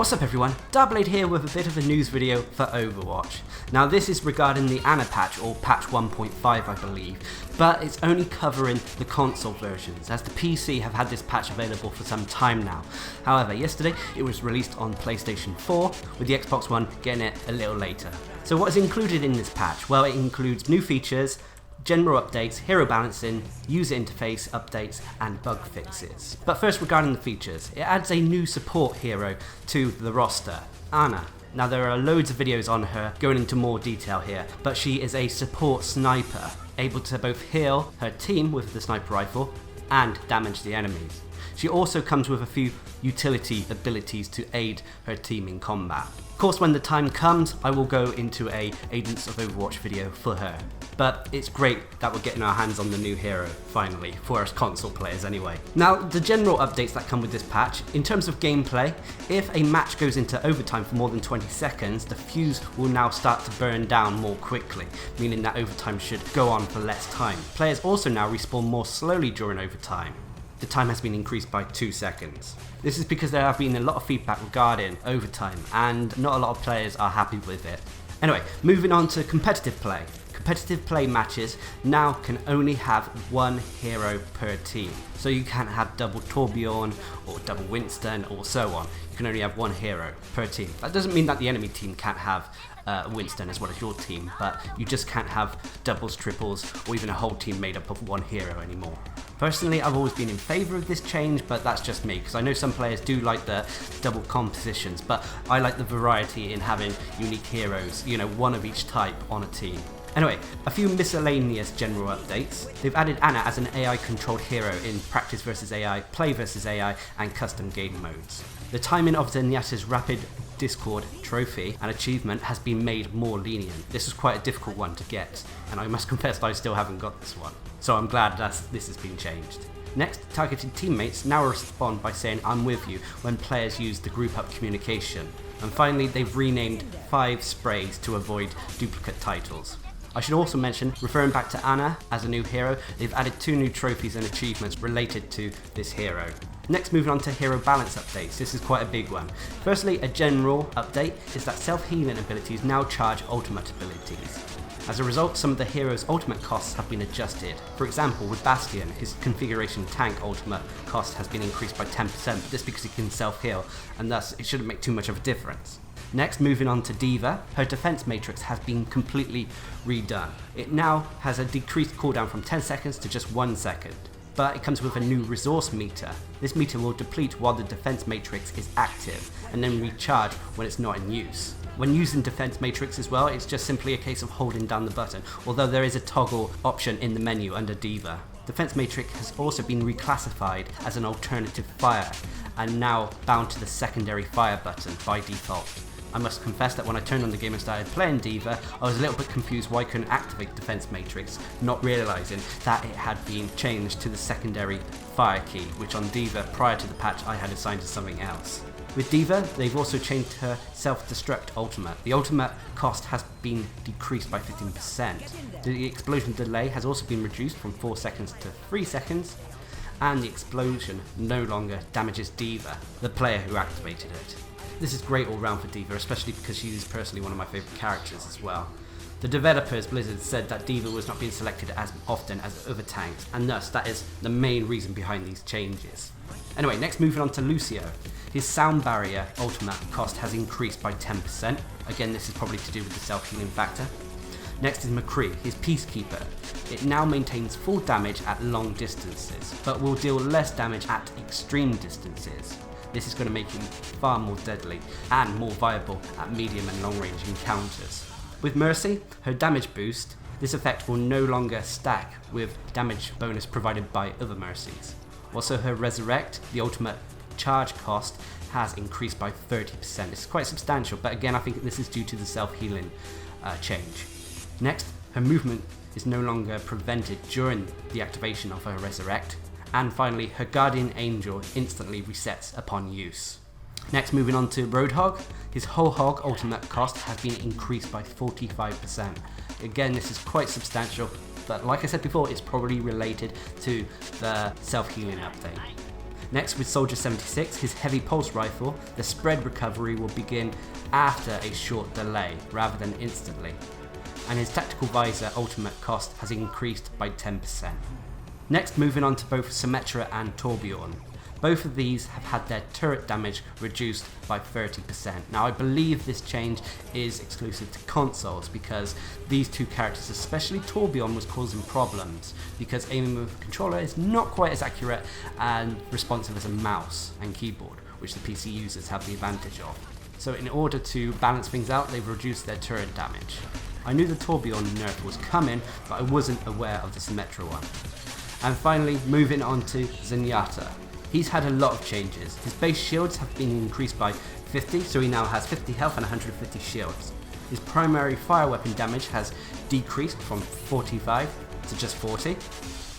What's up everyone, Darcblade here with a bit of a news video for Overwatch. Now this is regarding the Ana patch, or patch 1.5 I believe, but it's only covering the console versions, as the PC have had this patch available for some time now. However, yesterday it was released on PlayStation 4, with the Xbox One getting it a little later. So what is included in this patch? Well, it includes new features, general updates, hero balancing, user interface updates and bug fixes. But first, regarding the features, it adds a new support hero to the roster, Ana. Now there are loads of videos on her going into more detail here, but she is a support sniper, able to both heal her team with the sniper rifle and damage the enemies. She also comes with a few utility abilities to aid her team in combat. Of course, when the time comes, I will go into a Agents of Overwatch video for her. But it's great that we're getting our hands on the new hero, finally, for us console players anyway. Now, the general updates that come with this patch, in terms of gameplay, if a match goes into overtime for more than 20 seconds, the fuse will now start to burn down more quickly, meaning that overtime should go on for less time. Players also now respawn more slowly during overtime. The time has been increased by 2 seconds. This is because there have been a lot of feedback regarding overtime, and not a lot of players are happy with it. Anyway, moving on to competitive play. Competitive play matches now can only have one hero per team. So you can't have double Torbjorn or double Winston or so on. You can only have one hero per team. That doesn't mean that the enemy team can't have Winston as well as your team, but you just can't have doubles, triples, or even a whole team made up of one hero anymore. Personally, I've always been in favour of this change, but that's just me, because I know some players do like the double compositions, but I like the variety in having unique heroes, you know, one of each type on a team. Anyway, a few miscellaneous general updates. They've added Ana as an AI controlled hero in Practice vs AI, Play vs AI and Custom Game modes. The timing of Zenyatta's Rapid Discord trophy and achievement has been made more lenient. This was quite a difficult one to get, and I must confess that I still haven't got this one. So I'm glad that this has been changed. Next, targeted teammates now respond by saying "I'm with you" when players use the group up communication. And finally, they've renamed 5 sprays to avoid duplicate titles. I should also mention, referring back to Ana as a new hero, they've added 2 new trophies and achievements related to this hero. Next, moving on to hero balance updates. This is quite a big one. Firstly, a general update is that self-healing abilities now charge ultimate abilities. As a result, some of the hero's ultimate costs have been adjusted. For example, with Bastion, his configuration tank ultimate cost has been increased by 10%, but this because he can self-heal, and thus it shouldn't make too much of a difference. Next, moving on to D.Va, her defense matrix has been completely redone. It now has a decreased cooldown from 10 seconds to just 1 second. But it comes with a new resource meter. This meter will deplete while the defense matrix is active, and then recharge when it's not in use. When using defense matrix as well, it's just simply a case of holding down the button, although there is a toggle option in the menu under D.Va. Defense matrix has also been reclassified as an alternative fire, and now bound to the secondary fire button by default. I must confess that when I turned on the game and started playing D.Va, I was a little bit confused why I couldn't activate Defense Matrix, not realising that it had been changed to the secondary fire key, which on D.Va prior to the patch I had assigned to something else. With D.Va, they've also changed her self-destruct ultimate. The ultimate cost has been decreased by 15%. The explosion delay has also been reduced from 4 seconds to 3 seconds, and the explosion no longer damages D.Va, the player who activated it. This is great all round for D.Va, especially because she is personally one of my favourite characters as well. The developers, Blizzard, said that D.Va was not being selected as often as other tanks, and thus that is the main reason behind these changes. Anyway, next moving on to Lucia. His sound barrier ultimate cost has increased by 10%. Again, this is probably to do with the self-healing factor. Next is Mccrea, his Peacekeeper. It now maintains full damage at long distances, but will deal less damage at extreme distances. This is going to make him far more deadly and more viable at medium and long range encounters. With Mercy, her damage boost, this effect will no longer stack with damage bonus provided by other Mercies. Also, her Resurrect, the ultimate charge cost, has increased by 30%. This is quite substantial, but again I think this is due to the self-healing change. Next, her movement is no longer prevented during the activation of her Resurrect. And finally, her Guardian Angel instantly resets upon use. Next, moving on to Roadhog. His Whole Hog ultimate cost has been increased by 45%. Again, this is quite substantial, but like I said before, it's probably related to the self-healing update. Next, with Soldier 76, his heavy pulse rifle, the spread recovery will begin after a short delay rather than instantly, and his tactical visor ultimate cost has increased by 10%. Next, moving on to both Symmetra and Torbjorn. Both of these have had their turret damage reduced by 30%. Now I believe this change is exclusive to consoles because these two characters, especially Torbjorn, was causing problems because aiming with a controller is not quite as accurate and responsive as a mouse and keyboard, which the PC users have the advantage of. So in order to balance things out, they've reduced their turret damage. I knew the Torbjorn nerf was coming, but I wasn't aware of the Symmetra one. And finally, moving on to Zenyatta. He's had a lot of changes. His base shields have been increased by 50, so he now has 50 health and 150 shields. His primary fire weapon damage has decreased from 45 to just 40.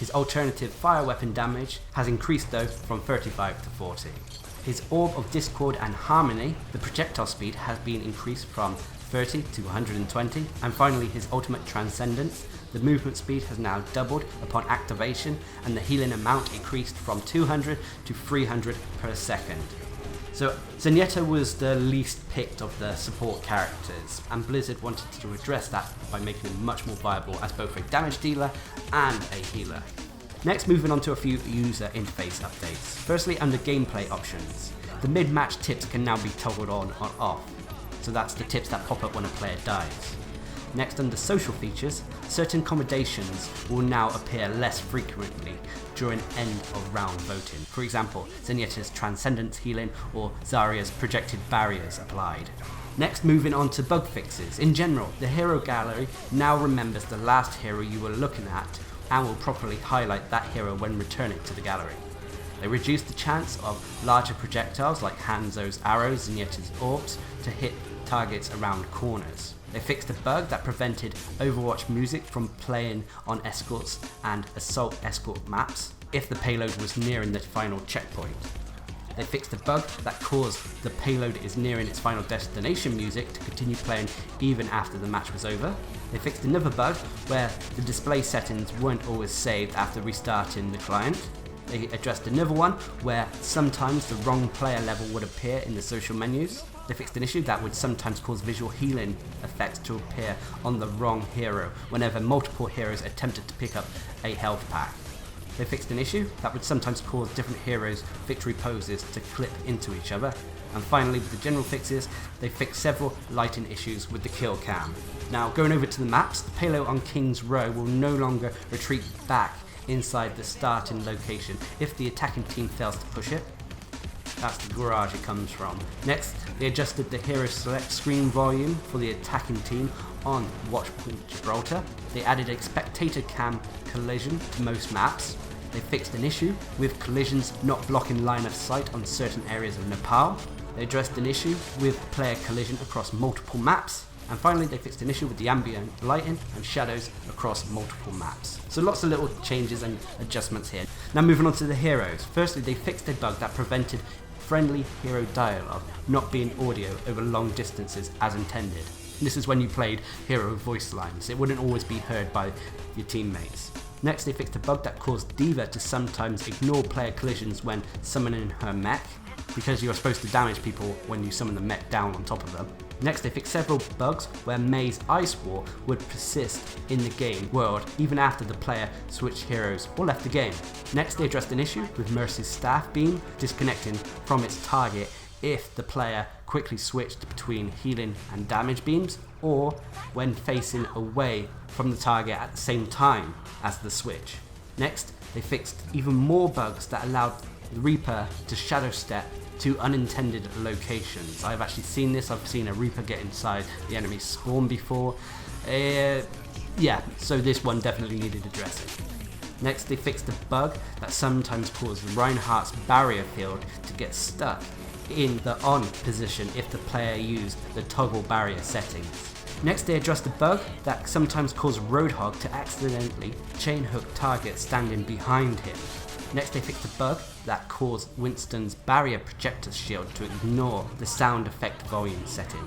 His alternative fire weapon damage has increased though from 35 to 40. His Orb of Discord and Harmony, the projectile speed has been increased from 30 to 120, and finally his ultimate Transcendence, the movement speed has now doubled upon activation and the healing amount increased from 200 to 300 per second. So Zenyatta was the least picked of the support characters, and Blizzard wanted to address that by making him much more viable as both a damage dealer and a healer. Next, moving on to a few user interface updates. Firstly, under gameplay options, the mid-match tips can now be toggled on or off. So that's the tips that pop up when a player dies. Next, under social features, certain commendations will now appear less frequently during end of round voting. For example, Zenyatta's Transcendence healing or Zarya's projected barriers applied. Next, moving on to bug fixes. In general, the hero gallery now remembers the last hero you were looking at and will properly highlight that hero when returning to the gallery. They reduced the chance of larger projectiles like Hanzo's arrows and Zenyatta's orbs to hit targets around corners. They fixed a bug that prevented Overwatch music from playing on escorts and assault escort maps if the payload was nearing the final checkpoint. They fixed a bug that caused the payload is nearing its final destination music to continue playing even after the match was over. They fixed another bug where the display settings weren't always saved after restarting the client. They addressed another one where sometimes the wrong player level would appear in the social menus. They fixed an issue that would sometimes cause visual healing effects to appear on the wrong hero whenever multiple heroes attempted to pick up a health pack. They fixed an issue that would sometimes cause different heroes' victory poses to clip into each other. And finally, with the general fixes, they fixed several lighting issues with the kill cam. Now, going over to the maps, the payload on King's Row will no longer retreat back inside the starting location if the attacking team fails to push it. That's the garage it comes from. Next, they adjusted the hero select screen volume for the attacking team on Watchpoint Gibraltar. They added a spectator cam collision to most maps. They fixed an issue with collisions not blocking line of sight on certain areas of Nepal. They addressed an issue with player collision across multiple maps. And finally, they fixed an issue with the ambient lighting and shadows across multiple maps. So lots of little changes and adjustments here. Now moving on to the heroes. Firstly, they fixed a bug that prevented friendly hero dialogue not being audio over long distances as intended. This is when you played hero voice lines. It wouldn't always be heard by your teammates. Next, they fixed a bug that caused D.Va to sometimes ignore player collisions when summoning her mech, because you're supposed to damage people when you summon the mech down on top of them. Next, they fixed several bugs where Mei's Ice War would persist in the game world even after the player switched heroes or left the game. Next, they addressed an issue with Mercy's staff beam disconnecting from its target if the player quickly switched between healing and damage beams, or when facing away from the target at the same time as the switch. Next, they fixed even more bugs that allowed the Reaper to shadow step to unintended locations. I've actually seen this. I've seen a Reaper get inside the enemy spawn before. So this one definitely needed addressing. Next, they fixed a bug that sometimes caused Reinhardt's barrier field to get stuck in the on position if the player used the toggle barrier settings. Next, they addressed a bug that sometimes caused Roadhog to accidentally chain hook targets standing behind him. Next, they fixed a bug that caused Winston's barrier projector shield to ignore the sound effect volume setting.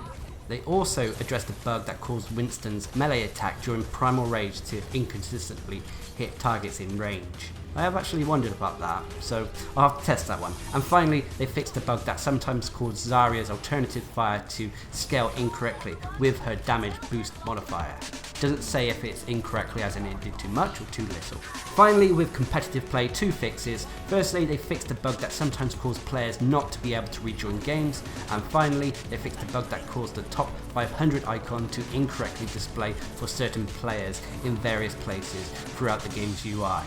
They also addressed a bug that caused Winston's melee attack during Primal Rage to inconsistently hit targets in range. I have actually wondered about that, so I'll have to test that one. And finally, they fixed a bug that sometimes caused Zarya's alternative fire to scale incorrectly with her damage boost modifier. Doesn't say if it's incorrectly as in it did too much or too little. Finally, with competitive play, 2 fixes. Firstly, they fixed a bug that sometimes caused players not to be able to rejoin games, and finally, they fixed a bug that caused the top 500 icon to incorrectly display for certain players in various places throughout the game's UI.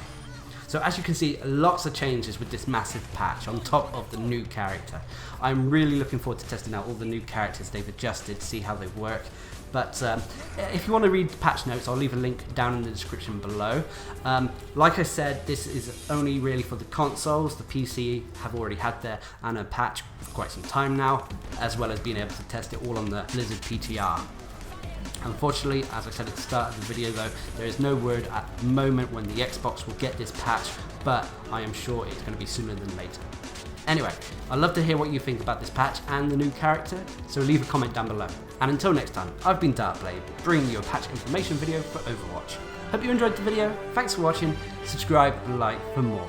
So as you can see, lots of changes with this massive patch on top of the new character. I'm really looking forward to testing out all the new characters they've adjusted, see how they work. But if you want to read the patch notes, I'll leave a link down in the description below. Like I said, this is only really for the consoles. The PC have already had their Anna patch for quite some time now, as well as being able to test it all on the Blizzard PTR. Unfortunately, as I said at the start of the video though, there is no word at the moment when the Xbox will get this patch, but I am sure it's going to be sooner than later. Anyway, I'd love to hear what you think about this patch and the new character, so leave a comment down below. And until next time, I've been Darcblade, bringing you a patch information video for Overwatch. Hope you enjoyed the video, thanks for watching, subscribe and like for more.